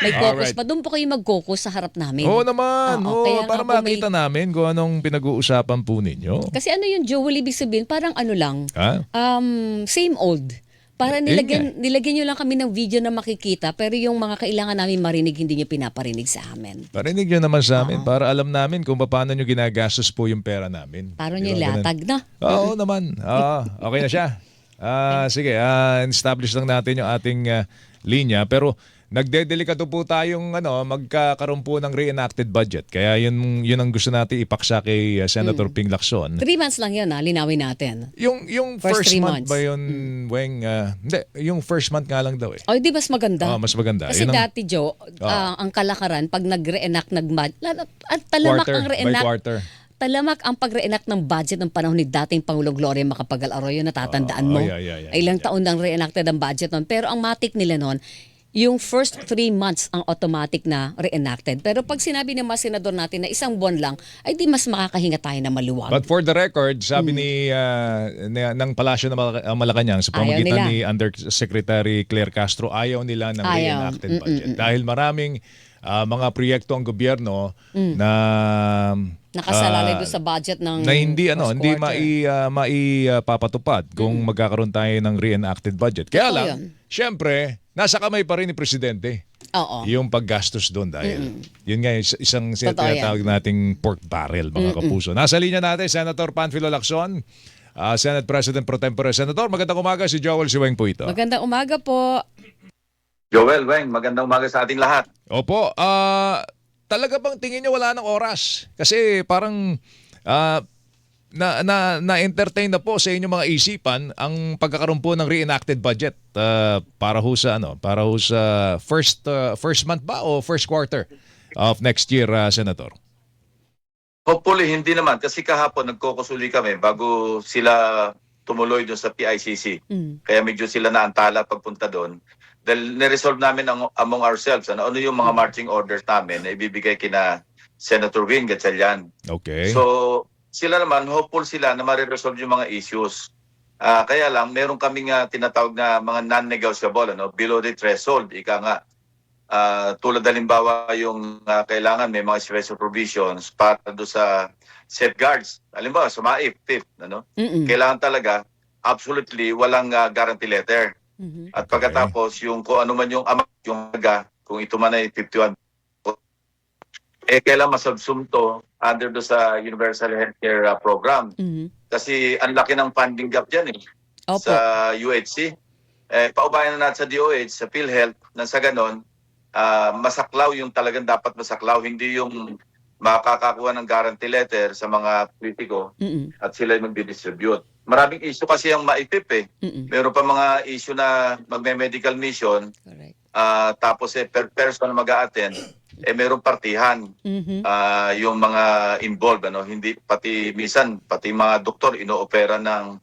may caucus Alright. pa. Doon po kayo mag-caucus sa harap namin. Oo naman. Oo, Oo, kaya para nga po makita namin kung anong pinag-uusapan po ninyo. Kasi ano yung Joel, ibig sabihin, parang ano lang, Ha? same old. Para Yun nilagyan nyo lang kami ng video na makikita, pero yung mga kailangan namin marinig, hindi nyo pinaparinig sa amin. Parinig nyo naman sa amin Oo. para alam namin kung paano nyo ginagastos po yung pera namin. Parang Di nyo ba, ganun? latag na. Oo naman. Okay na siya. Sige, establish lang natin yung ating linya. Pero nagdedelikado po tayong magkakaroon po ng reenacted budget. Kaya yun ang gusto natin ipaksa kay Senator Ping Lacson. 3 months lang yun, linawin natin. Yung First first 3 month months. ba yun, Weng? Hindi, yung first month nga lang daw eh. O, di mas maganda? Mas maganda. Kasi Yun ang dati, Joe, ang kalakaran, pag nag-reenact, talamak quarter ang by reenact. quarter. Talamak ang pag-reenact ng budget ng panahon ni dating Pangulong Gloria Macapagal Arroyo, natatandaan mo? Ilang taon nang reenacted ang budget noon. Pero ang matik nila noon, yung first 3 months ang automatic na reenacted. Pero pag sinabi ng mga senador natin na 1 buwan lang, ay di mas makakahinga tayo na maluwag. But for the record, sabi ng Palasyo ng Malacanang sa pamamagitan nila. ni Undersecretary Claire Castro, ayaw nila ng reenacted budget. Dahil maraming mga proyekto ang gobyerno na Nakasalalay doon sa budget ng na hindi first hindi quarter. maipapatupad kung magkakaroon tayo ng reenacted budget. Kaya Totoo lang, yun. syempre, nasa kamay pa rin ni Presidente Oo. yung paggastos doon dahil yun nga isang Totoo tinatawag nating pork barrel, mga kapuso. Nasa linya natin, Senator Panfilo Lacson, Senate President Pro Tempore. Senator, magandang umaga, si Joel Siweng po ito. Magandang umaga po. Joel, Weng, magandang umaga sa ating lahat. Opo, talaga bang tingin niyo wala ng oras? Kasi parang na-entertain na po sa inyong mga isipan ang pagkakaroon po ng reenacted budget para ho sa first month ba o first quarter of next year, Senator? Hopefully, hindi naman. Kasi kahapon nagkukusuli kami bago sila tumuloy doon sa PICC. Kaya medyo sila naantala pagpunta doon. Dahil niresolve namin among ourselves ano yung mga marching orders namin na ibibigay kina Senator Win Gatchalian. Okay. So, sila naman, hopeful sila na mariresolve yung mga issues. Kaya lang, meron kaming tinatawag na mga non-negotiable, below the threshold, ika nga. Tulad halimbawa yung kailangan may mga special provisions para do sa safeguards. Halimbawa, sa mga if, kailangan talaga absolutely walang guarantee letter. At pagkatapos, yung kung ano man yung amount, yung haga, kung ito man ay 51, kailangan masubsum to under do sa Universal Healthcare Program. Kasi ang laki ng funding gap dyan Opo. sa UHC. Paubayan na natin sa DOH, sa PhilHealth, na sa ganon, masaklaw yung talagang dapat masaklaw, hindi yung makakakuha ng guarantee letter sa mga politiko at sila yung magdidistribute. Maraming issue kasi ang maipip Meron pa mga issue na magme-medical mission, Correct. tapos per person na mag-a-attend, meron partihan yung mga involved. Hindi, pati mga doktor inoopera ng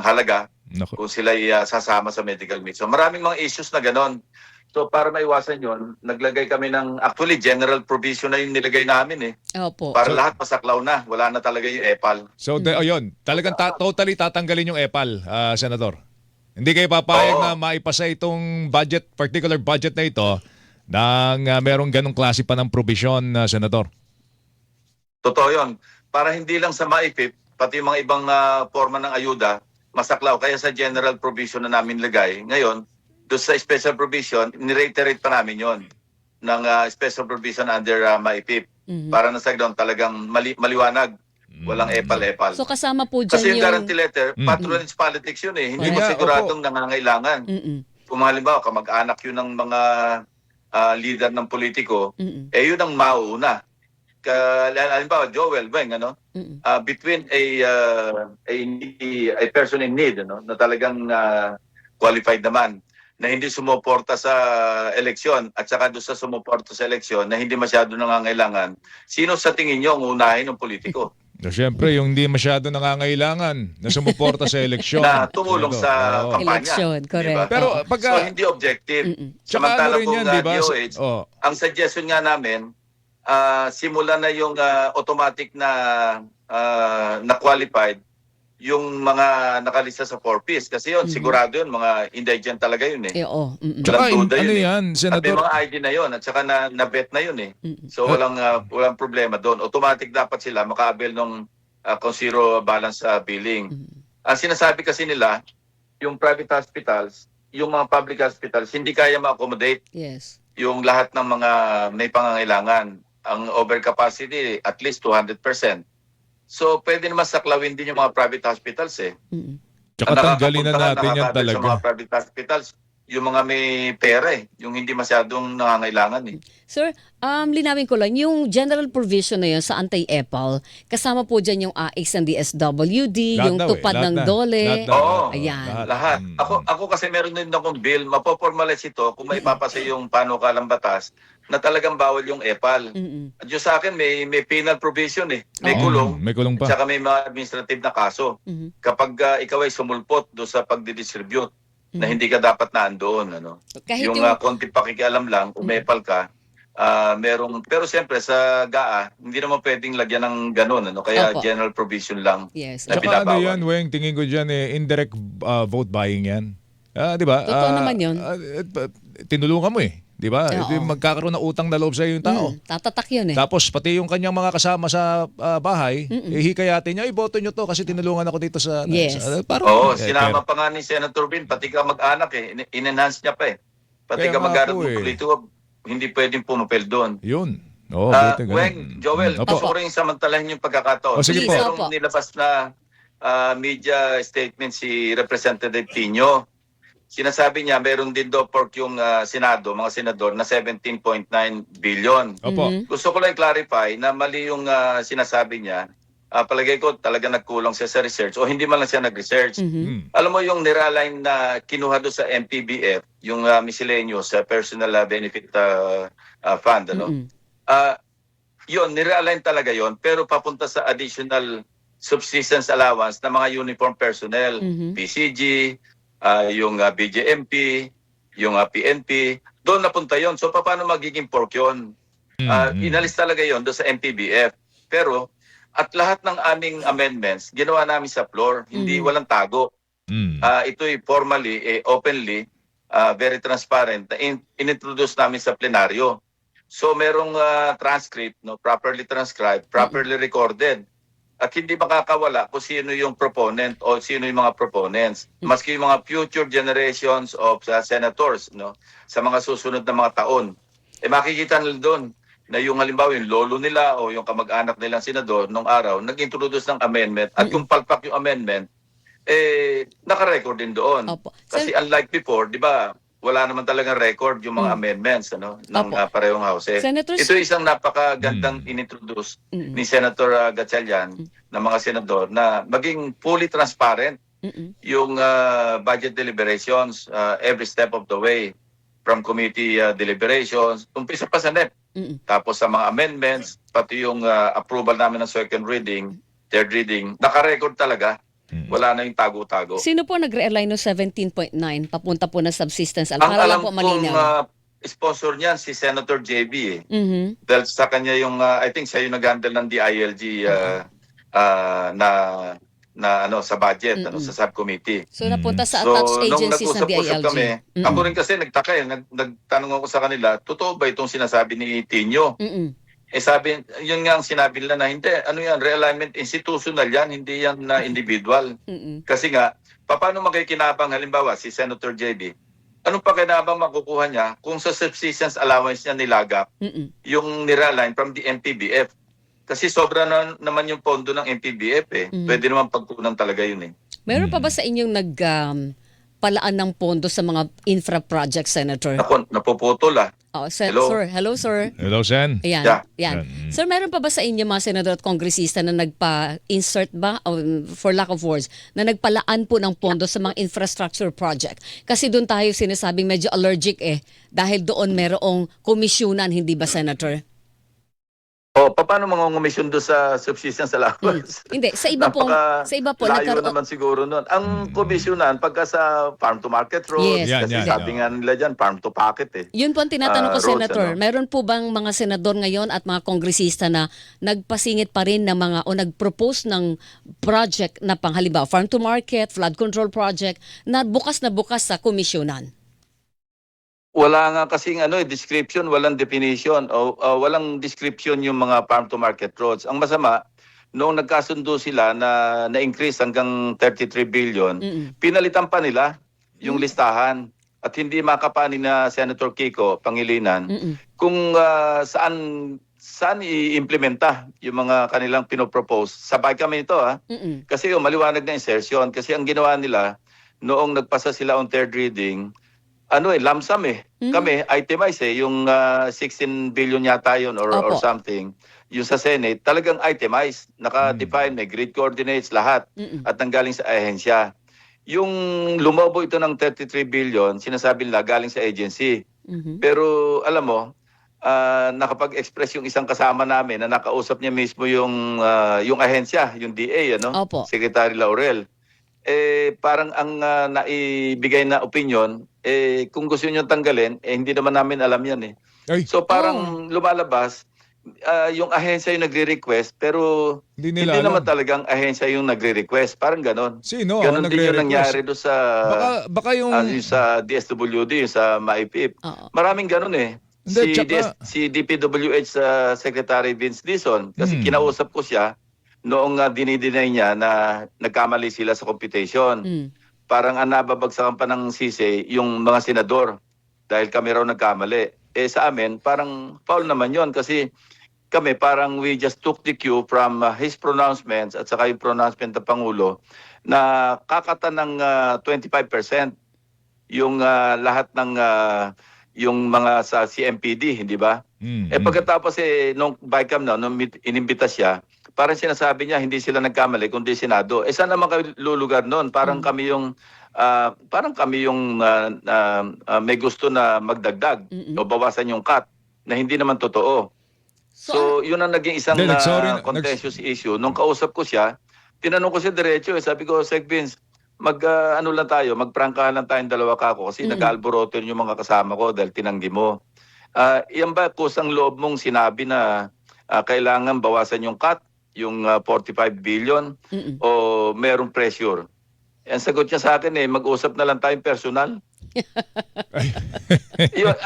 halaga Naku. kung sila sasama sa medical mission. Maraming mga issues na ganon. So para maiwasan yon, naglagay kami ng actually general provision na yung nilagay namin Opo. Para lahat masaklaw na, wala na talaga yung EPAL. So, ayun, talagang totally tatanggalin yung EPAL, Senator. Hindi kayo papayag na maipasa itong particular budget na ito nang merong ganong klase pa ng provision, Senator. Totoo yon. Para hindi lang sa MAIPIP, pati yung mga ibang forma ng ayuda, masaklaw. Kaya sa general provision na namin lagay, ngayon, doon sa special provision, nireiterate pa namin yon ng special provision under MAIPIP. Para na sa doon talagang maliwanag. Walang epal-epal. So kasama po dyan Kasi yung yung... guarantee letter, patronage politics yun Hindi mo Yeah, siguradong nangangailangan. Kung halimbawa, kamag-anak yun ng mga leader ng politiko, yun ang mauuna. Halimbawa, Joel, Weng, between a person in need, na talagang qualified naman, na hindi sumuporta sa eleksyon at saka doon sa sumuporta sa eleksyon na hindi masyado nangangailangan, sino sa tingin nyo ang unahin ng politiko? Siyempre, yung hindi masyado nangangailangan na sumuporta sa eleksyon. Na tumulong sa kampanya. Eleksyon, correct. Diba? Pero So, pagka... hindi objective. Tsaka Samantala rin yan, kung di ba? DOH, ang suggestion nga namin, simula na yung automatic na qualified, yung mga nakalista sa 4Ps. Kasi yun, sigurado yun, mga indigent talaga yun eh. Oo. Tsaka Walang duda ano yun eh. yan, At may Senador? mga ID na yun at saka na-bet na yun eh. So walang problema doon. Automatic dapat sila maka-avail ng kung zero balance billing. Ang sinasabi kasi nila, yung private hospitals, yung mga public hospitals, hindi kaya ma-accommodate Yes. yung lahat ng mga may pangangailangan. Ang overcapacity, at least 200%. So, pwede naman saklawin din yung mga private hospitals eh. Tsaka Ang tanggalin na natin yan nakaka-avail sa mga talaga. private hospitals, yung mga may pera eh, yung hindi masyadong nangangailangan eh. Sir, linawin ko lang, yung general provision na yun sa anti-EPAL, kasama po dyan yung AIX and DSWD, Lahat yung daw eh, tupad lahat ng na. dole. Lahat na. Oo, Ayan. lahat. Ako kasi meron din akong bill, mapoformalize ito kung may papasa yung panukalang batas na talagang bawal yung EPAL. At yung sa akin, may penal provision eh. May kulong. May kulong pa. At saka may mga administrative na kaso. Kapag ikaw ay sumulpot doon sa pagdidistribute na hindi ka dapat naandoon. Ano? Kahit Yung yung- konti pakikialam lang, umepal ka, merong, pero siyempre sa GAA, hindi naman pwedeng lagyan ng ganun. Ano? Kaya Opo. general provision lang Yes. na Tsaka ano binabawal. yan, Weng, tingin ko dyan indirect vote buying yan. Di ba? Totoo naman yun. Tinulungan mo eh. Di ba? Oo. Magkakaroon ng utang na loob sa yung tao. Tatatak yun eh. Tapos pati yung kanyang mga kasama sa bahay, hikayatin niya, iboto nyo to kasi tinulungan ako dito sa... Yes. Parang, Oo, sinama pa nga ni Senator Bin, pati ka mag-anak eh, in-enhance niya pa eh. Pati Kaya ka nga mag-anak po ng eh. politiko, hindi pwedeng pumapel doon. Yun. Oo, buti ganun. Weng, Joel, Opo. gusto ko rin samantalahin yung pagkakataon. O, sige po. Merong nilabas na media statement si Representative Tino. Sinasabi niya, meron din daw pork yung Senado, mga senador, na 17.9 billion. Opo. Gusto ko lang clarify na mali yung sinasabi niya. Palagay ko talaga nagkulang siya sa research o hindi man lang siya nag-research. Alam mo yung nirealign na kinuha doon sa MPBF, yung miscellaneous personal benefit fund, ano? Yun, nirealign talaga yon pero papunta sa additional subsistence allowance ng mga uniform personnel, PCG, yung BJMP, yung PNP, doon napunta yon. So paano magiging pork yun? Inalis talaga yon doon sa MPBF. Pero at lahat ng aming amendments, ginawa namin sa floor, hindi walang tago. Ito'y formally, openly, very transparent, na inintroduce namin sa plenaryo. So merong transcript, no, properly transcribed, properly recorded. At hindi makakawala kung sino yung proponent o sino yung mga proponents. Maski yung mga future generations of senators, no, sa mga susunod na mga taon. Makikita nila doon na yung halimbawa yung lolo nila o yung kamag-anak nilang senador nung araw nag-introduce ng amendment at yung palpak yung amendment, naka-record din doon. Opo. Kasi unlike before, di ba, wala naman talagang record yung mga amendments ng parehong houses. Senators- Ito isang napakagandang inintroduce ni Senator Gatchalian ng mga senador na maging fully transparent yung budget deliberations every step of the way from committee deliberations, umpisa pa sa NEP. Tapos sa mga amendments, pati yung approval namin ng second reading, third reading, naka-record talaga. Wala na yung tago-tago. Sino po nag-realign no 17.9 papunta po na subsistence? Ang Para alam lang po kong malinaw. sponsor niyan si Senator JB eh. Dahil sa kanya yung, I think siya yung nag-handle ng DILG na sa budget, sa subcommittee. So napunta sa So, attached nung agencies ng nag-usap-usap DILG. kami, ako rin kasi nagtaka eh, nagtanong ako sa kanila, totoo ba itong sinasabi ni Tino? Sabi, yun nga ang sinabi nila na hindi, ano yan, realignment institutional yan, hindi yan na individual. Kasi nga, paano makikinabang halimbawa si Senator JB, anong pakinabang makukuha niya kung sa subsistence allowance niya nilagap yung nirealign from the MPBF? Kasi sobra na naman yung pondo ng MPBF eh. Pwede naman pagkunan talaga yun eh. Meron pa ba sa inyong palaan ng pondo sa mga infra projects, Senator? Ako, napuputol ah. Oh, Hello? Sir. Hello, sir. Hello, Sen. Ayan, Yeah. yan. Sir, meron pa ba sa inyo mga senador at kongresista na nagpa-insert ba, for lack of words, na nagpalaan po ng pondo sa mga infrastructure project? Kasi doon tayo sinasabing medyo allergic dahil doon merong komisyonan, hindi ba, Senator? O, paano mangungumisyon doon sa subsistence allowance? Hindi, sa iba po Layo naman siguro nun. Ang komisyonan, pagka sa farm to market roads, Yes. Yan, kasi yan. sabi nga nila dyan, farm to pocket eh. Yun po ang tinatanong ko, Roads, Senator. ano? Meron po bang mga senador ngayon at mga kongresista na nagpasingit pa rin ng mga o nag-propose ng project na panghalimbawa, farm to market, flood control project na bukas sa komisyonan? Wala nga kasing description, walang definition o walang description yung mga farm to market roads. Ang masama, noong nagkasundo sila na na-increase hanggang 33 billion, pinalitan pa nila yung listahan at hindi makapani na Senator Kiko Pangilinan kung saan i-implementa yung mga kanilang pinopropose. Sabay kami ito kasi maliwanag na insertion kasi ang ginawa nila noong nagpasa sila on third reading, lump sum eh. Kami, itemize yung 16 billion yata yun or Opo. something. Yung sa Senate, talagang itemize. Naka-define, may grid coordinates, lahat. At nanggaling sa ahensya. Yung lumobo ito ng 33 billion, sinasabi nila galing sa agency. Pero alam mo, nakapag-express yung isang kasama namin na nakausap niya mismo yung ahensya, yung DA, Opo. Secretary Laurel. Parang ang naibigay na opinion, kung gusto niyo tanggalin, hindi naman namin alam yan eh. Ay, So parang lumalabas, yung ahensya yung nagre-request, pero hindi hindi nila naman alam. talagang ahensya yung nagre-request. Parang ganon. Sino? Ganon din yung nagre-request? nangyari doon sa, Baka yung... yung sa DSWD, yung sa MAIPIP. Oo. Maraming ganon eh. Hindi, tsaka- Si DPWH Secretary Vince Dizon, kasi kinausap ko siya noong dinideny niya na nagkamali sila sa computation. Parang nababagsakan pa ng sisi yung mga senador dahil kami raw nagkamali. Sa amin, parang foul naman yon kasi kami parang we just took the cue from his pronouncements at saka yung pronouncement ng Pangulo na kakata ng 25% yung lahat ng yung mga sa CMPD, hindi ba? Pagkatapos nung BICAM nung inimbita siya, parang sinasabi niya hindi sila nagkamali kundi Senado. Saan naman kami lulugar noon? Parang kami yung may gusto na magdagdag o bawasan yung cut na hindi naman totoo. So yun ang naging isang Hindi, contentious issue. Nung kausap ko siya, tinanong ko siya diretso, sabi ko, Sec Vince, magprangkahan lang tayong dalawa kako kasi nag-alboroto yung mga kasama ko dahil tinanggi mo. Yan ba kusang loob mong sinabi na kailangan bawasan yung cut, yung 45 billion o merong pressure? Ang sagot niya sa akin mag-usap na lang tayong personal.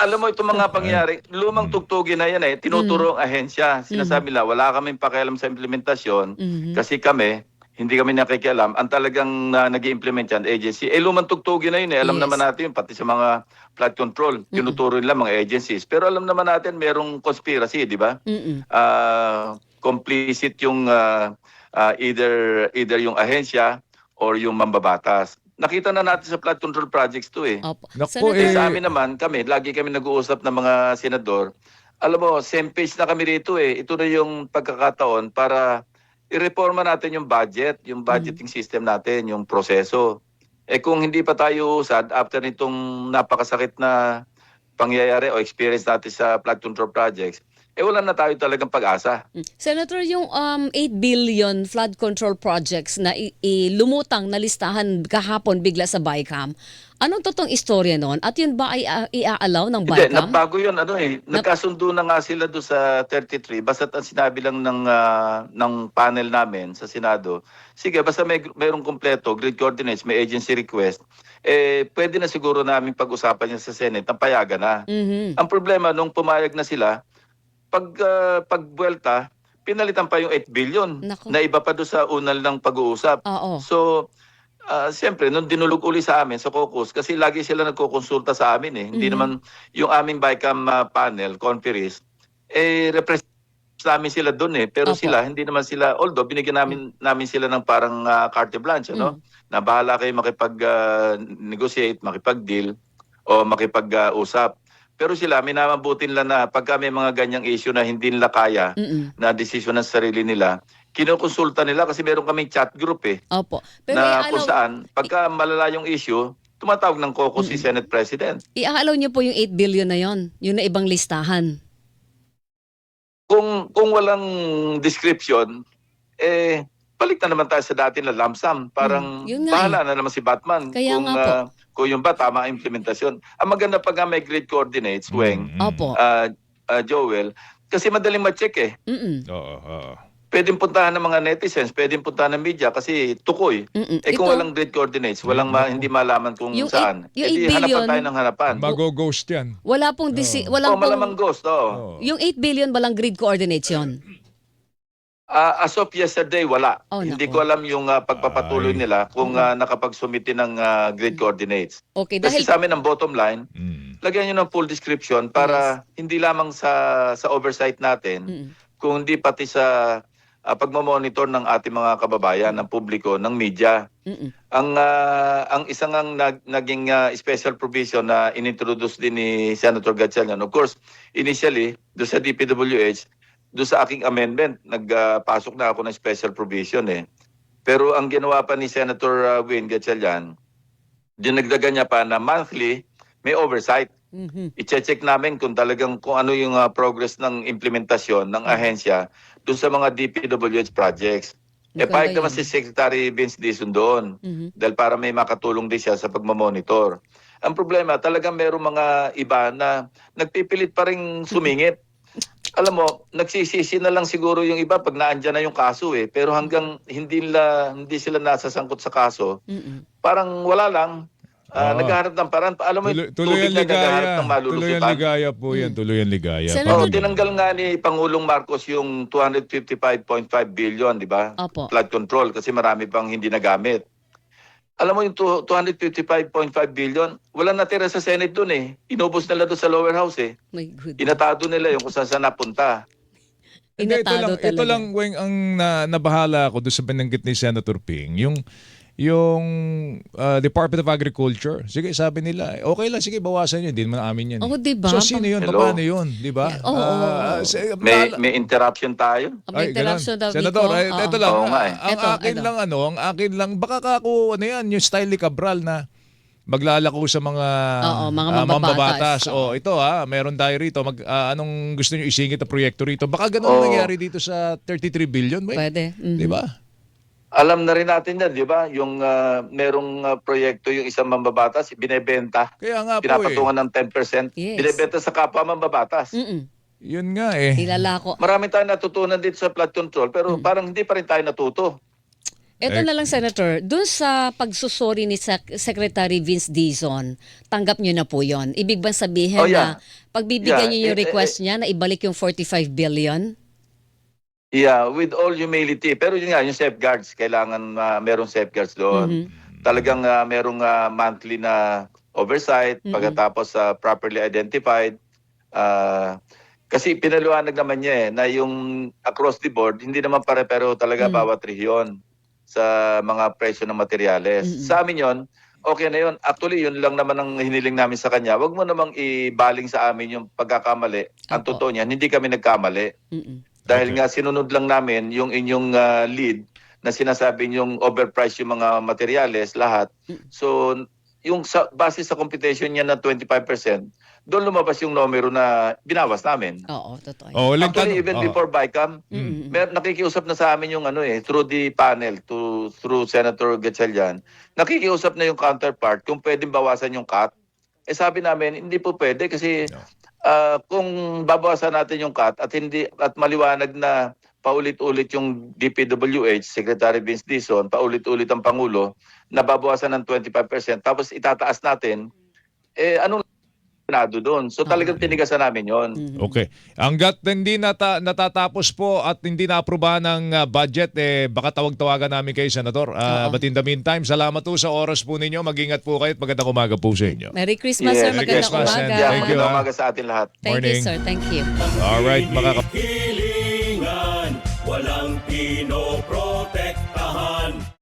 Alam mo itong mga pangyari, lumang tugtugin na yan tinuturo ang ahensya. Sinasabi nila, wala kaming pakialam sa implementasyon kasi kami, hindi kami nakikialam. Ang talagang nag-i-implement yan, agency. Lumang tugtugin na yun Alam Yes. naman natin yun, pati sa mga flood control, tinuturo nila mga agencies. Pero alam naman natin, merong conspiracy, di ba? Complicit yung either yung ahensya or yung mambabatas. Nakita na natin sa flood control projects to Opo. Naku, Senator, Sa amin naman, lagi kami nag-uusap ng mga senador. Alam mo, same page na kami rito Ito na yung pagkakataon para i-reforma natin yung budget, yung budgeting system natin, yung proseso. Kung hindi pa tayo usad after nitong napakasakit na pangyayari o experience natin sa flood control projects, wala na tayo talagang pag-asa. Senator, yung 8 billion flood control projects na lumutang na listahan kahapon bigla sa BICAM, anong totoong istorya noon? At yun ba ay i-allow ng Hindi, BICAM? nagbago yun. Nagkasundo na nga sila doon sa 33. Basta ang sinabi lang ng panel namin sa Senado, sige, basta mayroong kompleto, grid coordinates, may agency request, pwede na siguro namin pag-usapan yan sa Senate, ang payagan na. Ang problema, nung pumayag na sila, pagbuelta, pinalitan pa yung 8 billion Naku. na iba pa doon sa unal ng pag-uusap. Oo. So, siyempre, nung dinulog uli sa amin sa caucus, kasi lagi sila nagkukonsulta sa amin Hindi naman yung aming BICAM panel, conference, represent namin sila doon Pero Opo. sila, hindi naman sila, although binigyan namin sila ng parang carte blanche, na bahala kayo makipag-negotiate, makipag-deal, o makipag-usap. Pero sila, minamabutin lang na pagka may mga ganyang issue na hindi nila kaya, na desisyon ng sarili nila, kinukonsulta nila kasi meron kaming chat group Opo. Pero na kung saan, pagka malala yung issue, tumatawag ng caucus si Senate President. i-allow niyo po yung 8 billion na yon, yung na ibang listahan. kung walang description, balik na naman tayo sa dati na lump sum. Parang Yun nga bahala na naman si Batman Kaya nga po. kung yung ba tama ang implementasyon. Ang maganda pag may grid coordinates, Weng, Opo. Joel, kasi madaling ma-check eh. Mm-mm. Oo. Pwedeng puntahan ng mga netizens, pwedeng puntahan ng media kasi tukoy. Mm-mm. Kung Ito- walang grid coordinates, hindi malaman kung Yung saan. yung 8 hanapan billion- tayo ng hanapan. Mag-ghost yan. Wala pong walang pong, Malamang ghost, Oo. yung 8 billion walang grid coordinates yun. As of yesterday, wala. Oh, Hindi nako. ko alam yung pagpapatuloy Ay. nila kung nakapagsumite ng grid coordinates. Okay, Kasi dahil sa amin ang bottom line, Mm. lagyan nyo ng full description para hindi lamang sa oversight natin, Mm-mm. kung hindi pati sa pagmamonitor ng ating mga kababayan, ng publiko, ng media. Mm-mm. Ang isang naging special provision na inintroduce din ni Senator Gatchalian, of course, initially, do sa DPWH, do sa aking amendment, nagpasok na ako ng special provision eh. Pero ang ginawa pa ni Senator Win Gatchalian, dinagdagan niya pa na monthly may oversight. Mhm. I-check namin kung ano yung progress ng implementasyon ng ahensya doon sa mga DPWH projects. Maganda Pahig naman yun. si Secretary Vince Dizon doon Mhm. dahil para may makatulong din siya sa pagmamonitor. Ang problema, talagang merong mga iba na nagpipilit pa rin sumingit. Alam mo, nagsisisi na lang siguro yung iba pag naandyan na yung kaso eh. Pero hanggang hindi sila nasasangkot sa kaso, Mm-mm. parang wala lang. Oo. Naghahanap ng paraan. Alam mo, Tuloy ang ligaya. ng Tuloy ang malulusutan. ligaya po yan. Tuloy ang ligaya. Senator- Oo, tinanggal nga ni Pangulong Marcos yung 255.5 billion, di ba? Opo. Flood control kasi marami pang hindi nagamit. Alam mo yung 255.5 billion, wala natira sa Senate dun eh. Inubos nila doon sa lower house eh. My goodness. Inatado nila yung kung saan napunta. Hindi, Inatado ito talaga. lang, Weng, ang nabahala ko doon sa binanggit ni Senator Ping, yung Department of Agriculture. Sige, sabi nila, okay lang, sige, bawasan yun. Hindi naman amin yan. Oo, diba? So, sino yun? Hello? Paano yun? Di ba? Yeah, oo. May interruption tayo. May interaction daw, Senador, Nico. ito Oo. lang. Oo nga eh. Ang Ito. akin lang, baka ako, yan, yung Stanley Cabral na maglalako sa mga, Oo, mga mambabatas. O ito meron tayo rito. Anong gusto nyo isingit na proyekto rito? Baka ganun Oo. nangyari dito sa 33 billion. Pwede. Mhm. Di ba? Alam na rin natin yan, di ba? Yung merong proyekto, yung isang mambabatas, binebenta. Kaya nga po Pinapatungan ng 10%. Yes. Binebenta sa kapwa mambabatas. Mm-mm. Yun nga eh. Ilalako. Marami tayong natutunan dito sa flood control, pero parang hindi pa rin tayo natuto. Ito na lang, Senator. Doon sa pagsusuri ni Secretary Vince Dizon, tanggap niyo na po yon. Ibig ba sabihin Oh, yeah. na pagbibigyan Yeah, niyo yung request niya na ibalik yung 45 billion? Yeah, with all humility. Pero yun nga, yung safeguards, kailangan merong safeguards doon. Talagang merong monthly na oversight, pagkatapos properly identified. Kasi pinaluanag naman niya na yung across the board, hindi naman pare-pero talaga bawat rehiyon sa mga presyo ng materyales. Sa amin yon, okay na yun. Actually, yun lang naman ang hiniling namin sa kanya. Huwag mo namang ibaling sa amin yung pagkakamali. Ang Apo. totoo niyan, hindi kami nagkamali. Mm-mm. Dahil Okay. nga sinunod lang namin yung inyong lead na sinasabi yung overpriced yung mga materyales, lahat. So, yung base sa computation niya na 25%, doon lumabas yung numero na binawas namin. Oo, totoo. Oh, uling Actually, tanong. even Oo. before BICAM, nakikiusap na sa amin yung through the panel, through Senator Gatchalian, nakikiusap na yung counterpart kung pwedeng bawasan yung cut. Sabi namin, hindi po pwede kasi kung babawasan natin yung cut at maliwanag na paulit-ulit yung DPWH, Secretary Vince Dizon, paulit-ulit ang Pangulo, na babawasan ng 25%, tapos itataas natin, anong nado doon? So talagang tinigasan namin yon. Okay. Hanggat hindi natatapos po at hindi na-aprobahan ng budget, baka tawag-tawagan namin kayo, Senator. But in the meantime, salamat po sa oras po ninyo. Mag-ingat po kayo at magandang umaga po sa inyo. Merry Christmas, sir. Merry Magandang Christmas, umaga. and Yeah, thank you, magandang umaga sa atin lahat. Thank Morning. you, sir. Thank you. All right, Hilingan, walang Pinoy